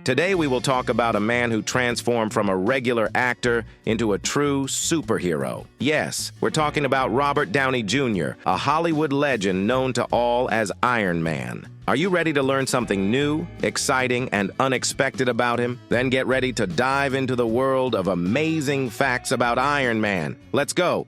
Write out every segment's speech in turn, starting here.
Today we will talk about a man who transformed from a regular actor into a true superhero. Yes, we're talking about Robert Downey Jr., a Hollywood legend known to all as Iron Man. Are you ready to learn something new, exciting, and unexpected about him? Then get ready to dive into the world of amazing facts about Iron Man. Let's go!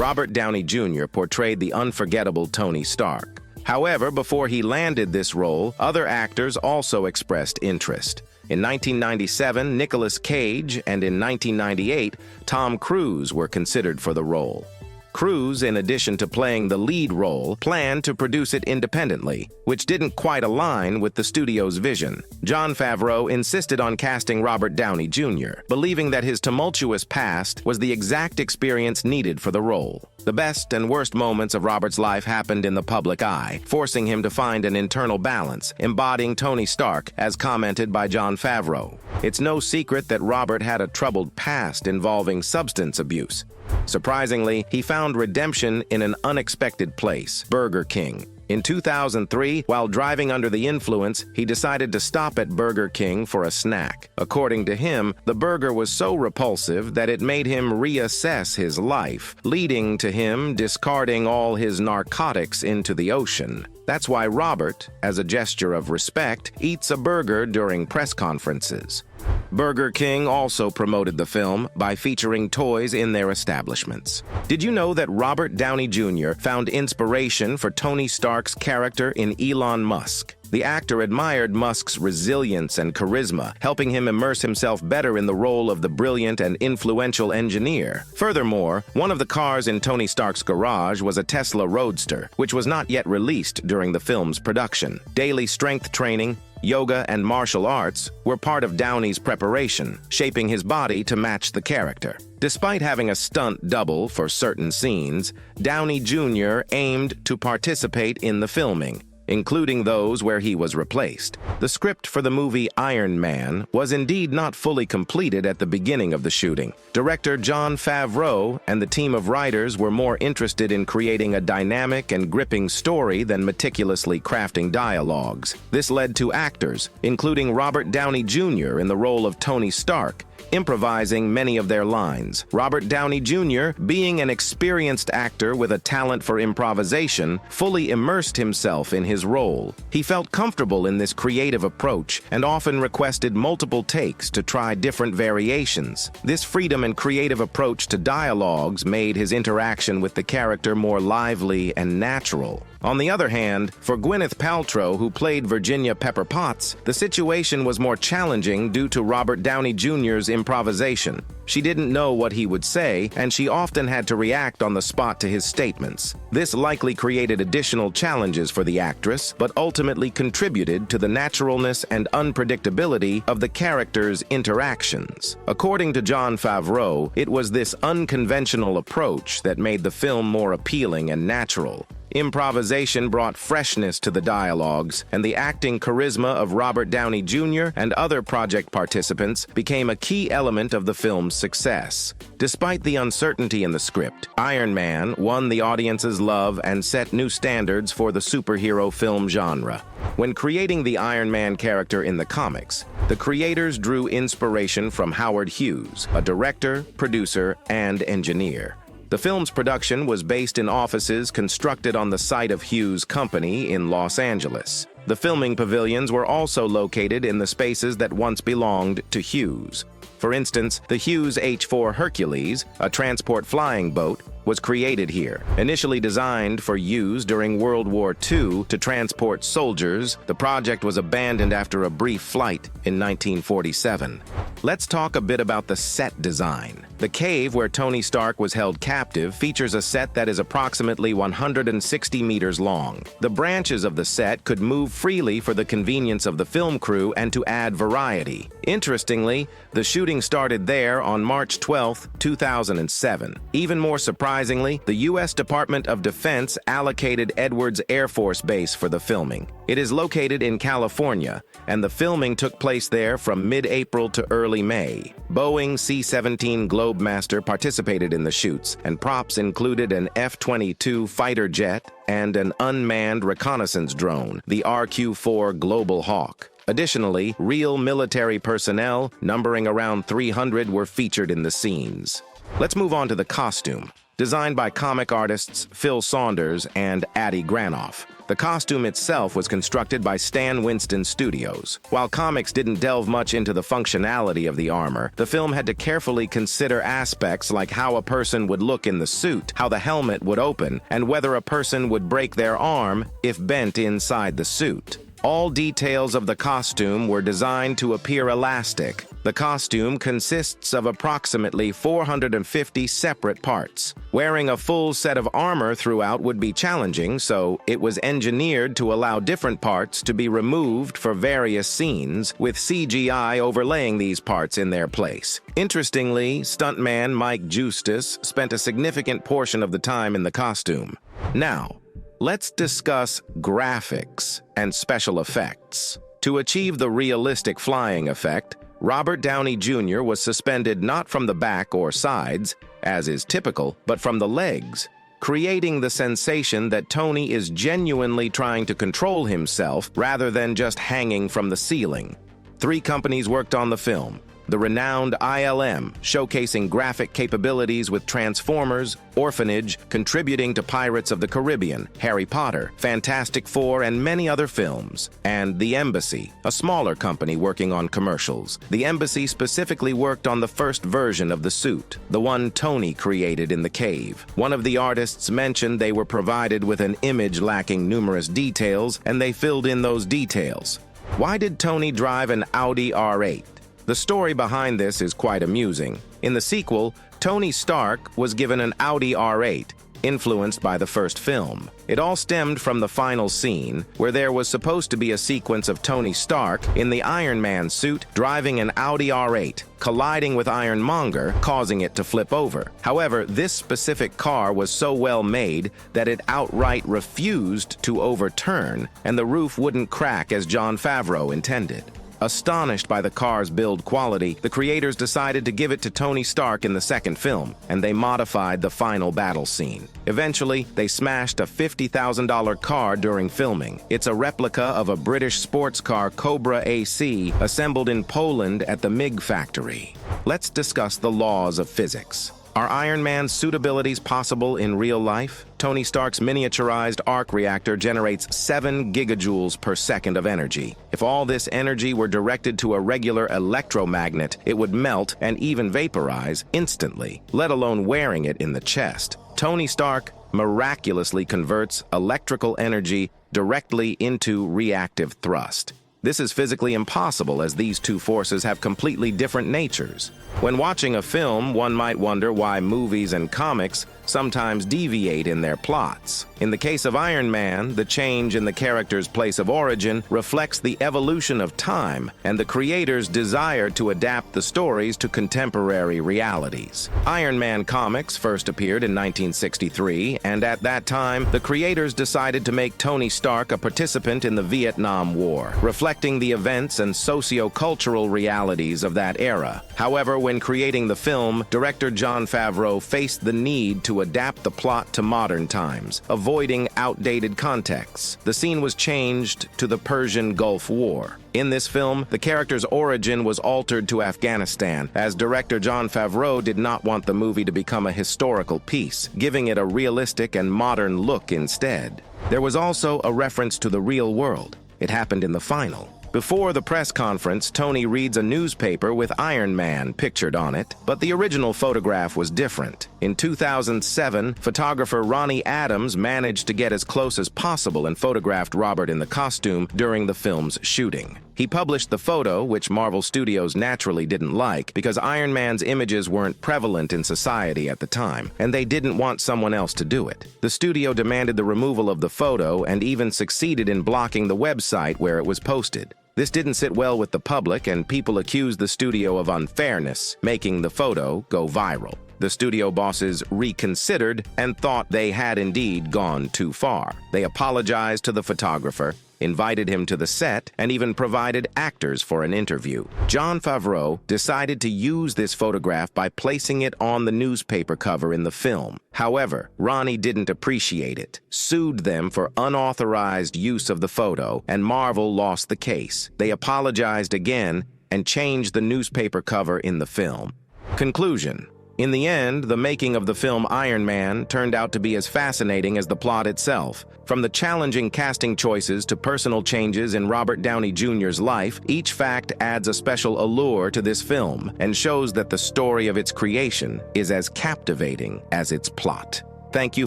Robert Downey Jr. portrayed the unforgettable Tony Stark. However, before he landed this role, other actors also expressed interest. In 1997, Nicolas Cage, and in 1998, Tom Cruise were considered for the role. Cruise, in addition to playing the lead role, planned to produce it independently, which didn't quite align with the studio's vision. Jon Favreau insisted on casting Robert Downey Jr., believing that his tumultuous past was the exact experience needed for the role. The best and worst moments of Robert's life happened in the public eye, forcing him to find an internal balance, embodying Tony Stark, as commented by Jon Favreau. It's no secret that Robert had a troubled past involving substance abuse. Surprisingly, he found redemption in an unexpected place, Burger King. In 2003, while driving under the influence, he decided to stop at Burger King for a snack. According to him, the burger was so repulsive that it made him reassess his life, leading to him discarding all his narcotics into the ocean. That's why Robert, as a gesture of respect, eats a burger during press conferences. Burger King also promoted the film by featuring toys in their establishments. Did you know that Robert Downey Jr. found inspiration for Tony Stark's character in Elon Musk? The actor admired Musk's resilience and charisma, helping him immerse himself better in the role of the brilliant and influential engineer. Furthermore, one of the cars in Tony Stark's garage was a Tesla Roadster, which was not yet released during the film's production. Daily strength training, yoga, and martial arts were part of Downey's preparation, shaping his body to match the character. Despite having a stunt double for certain scenes, Downey Jr. aimed to participate in the filming, including those where he was replaced. The script for the movie Iron Man was indeed not fully completed at the beginning of the shooting. Director Jon Favreau and the team of writers were more interested in creating a dynamic and gripping story than meticulously crafting dialogues. This led to actors, including Robert Downey Jr. in the role of Tony Stark, improvising many of their lines. Robert Downey Jr., being an experienced actor with a talent for improvisation, fully immersed himself in his role. He felt comfortable in this creative approach and often requested multiple takes to try different variations. This freedom and creative approach to dialogues made his interaction with the character more lively and natural. On the other hand, for Gwyneth Paltrow, who played Virginia Pepper Potts, the situation was more challenging due to Robert Downey Jr.'s improvisation. She didn't know what he would say, and she often had to react on the spot to his statements. This likely created additional challenges for the actress, but ultimately contributed to the naturalness and unpredictability of the character's interactions. According to Jon Favreau, it was this unconventional approach that made the film more appealing and natural. Improvisation brought freshness to the dialogues, and the acting charisma of Robert Downey Jr. and other project participants became a key element of the film's success. Despite the uncertainty in the script, Iron Man won the audience's love and set new standards for the superhero film genre. When creating the Iron Man character in the comics, the creators drew inspiration from Howard Hughes, a director, producer, and engineer. The film's production was based in offices constructed on the site of Hughes' company in Los Angeles. The filming pavilions were also located in the spaces that once belonged to Hughes. For instance, the Hughes H-4 Hercules, a transport flying boat, was created here. Initially designed for use during World War II to transport soldiers, the project was abandoned after a brief flight in 1947. Let's talk a bit about the set design. The cave where Tony Stark was held captive features a set that is approximately 160 meters long. The branches of the set could move freely for the convenience of the film crew and to add variety. Interestingly, the shooting started there on March 12, 2007. Even more surprisingly, the U.S. Department of Defense allocated Edwards Air Force Base for the filming. It is located in California, and the filming took place there from mid-April to early May. Boeing C-17 Globe Globemaster participated in the shoots, and props included an F-22 fighter jet and an unmanned reconnaissance drone, the RQ-4 Global Hawk. Additionally, real military personnel, numbering around 300, were featured in the scenes. Let's move on to the costume. Designed by comic artists Phil Saunders and Adi Granoff, the costume itself was constructed by Stan Winston Studios. While comics didn't delve much into the functionality of the armor, the film had to carefully consider aspects like how a person would look in the suit, how the helmet would open, and whether a person would break their arm if bent inside the suit. All details of the costume were designed to appear elastic. The costume consists of approximately 450 separate parts. Wearing a full set of armor throughout would be challenging, so it was engineered to allow different parts to be removed for various scenes, with CGI overlaying these parts in their place. Interestingly, stuntman Mike Justice spent a significant portion of the time in the costume. Now, let's discuss graphics and special effects. To achieve the realistic flying effect, Robert Downey Jr. was suspended not from the back or sides, as is typical, but from the legs, creating the sensation that Tony is genuinely trying to control himself rather than just hanging from the ceiling. 3 companies worked on the film. The renowned ILM, showcasing graphic capabilities with Transformers, Orphanage, contributing to Pirates of the Caribbean, Harry Potter, Fantastic Four, and many other films. And The Embassy, a smaller company working on commercials. The Embassy specifically worked on the first version of the suit, the one Tony created in the cave. One of the artists mentioned they were provided with an image lacking numerous details, and they filled in those details. Why did Tony drive an Audi R8? The story behind this is quite amusing. In the sequel, Tony Stark was given an Audi R8, influenced by the first film. It all stemmed from the final scene, where there was supposed to be a sequence of Tony Stark in the Iron Man suit driving an Audi R8, colliding with Ironmonger, causing it to flip over. However, this specific car was so well made that it outright refused to overturn, and the roof wouldn't crack as Jon Favreau intended. Astonished by the car's build quality, the creators decided to give it to Tony Stark in the second film, and they modified the final battle scene. Eventually, they smashed a $50,000 car during filming. It's a replica of a British sports car Cobra AC assembled in Poland at the MiG factory. Let's discuss the laws of physics. Are Iron Man's suitabilities possible in real life? Tony Stark's miniaturized arc reactor generates 7 gigajoules per second of energy. If all this energy were directed to a regular electromagnet, it would melt and even vaporize instantly, let alone wearing it in the chest. Tony Stark miraculously converts electrical energy directly into reactive thrust. This is physically impossible, as these two forces have completely different natures. When watching a film, one might wonder why movies and comics sometimes deviate in their plots. In the case of Iron Man, the change in the character's place of origin reflects the evolution of time and the creator's desire to adapt the stories to contemporary realities. Iron Man comics first appeared in 1963, and at that time, the creators decided to make Tony Stark a participant in the Vietnam War, reflecting the events and socio-cultural realities of that era. However, when creating the film, director Jon Favreau faced the need to adapt the plot to modern times, avoiding outdated contexts. The scene was changed to the Persian Gulf War. In this film, the character's origin was altered to Afghanistan, as director Jon Favreau did not want the movie to become a historical piece, giving it a realistic and modern look instead. There was also a reference to the real world. It happened in the final. Before the press conference, Tony reads a newspaper with Iron Man pictured on it, but the original photograph was different. In 2007, photographer Ronnie Adams managed to get as close as possible and photographed Robert in the costume during the film's shooting. He published the photo, which Marvel Studios naturally didn't like, because Iron Man's images weren't prevalent in society at the time, and they didn't want someone else to do it. The studio demanded the removal of the photo and even succeeded in blocking the website where it was posted. This didn't sit well with the public, and people accused the studio of unfairness, making the photo go viral. The studio bosses reconsidered and thought they had indeed gone too far. They apologized to the photographer, invited him to the set, and even provided actors for an interview. Jon Favreau decided to use this photograph by placing it on the newspaper cover in the film. However, Ronnie didn't appreciate it, sued them for unauthorized use of the photo, and Marvel lost the case. They apologized again and changed the newspaper cover in the film. Conclusion. In the end, the making of the film Iron Man turned out to be as fascinating as the plot itself. From the challenging casting choices to personal changes in Robert Downey Jr.'s life, each fact adds a special allure to this film and shows that the story of its creation is as captivating as its plot. Thank you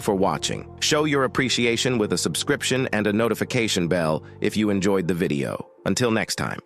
for watching. Show your appreciation with a subscription and a notification bell if you enjoyed the video. Until next time.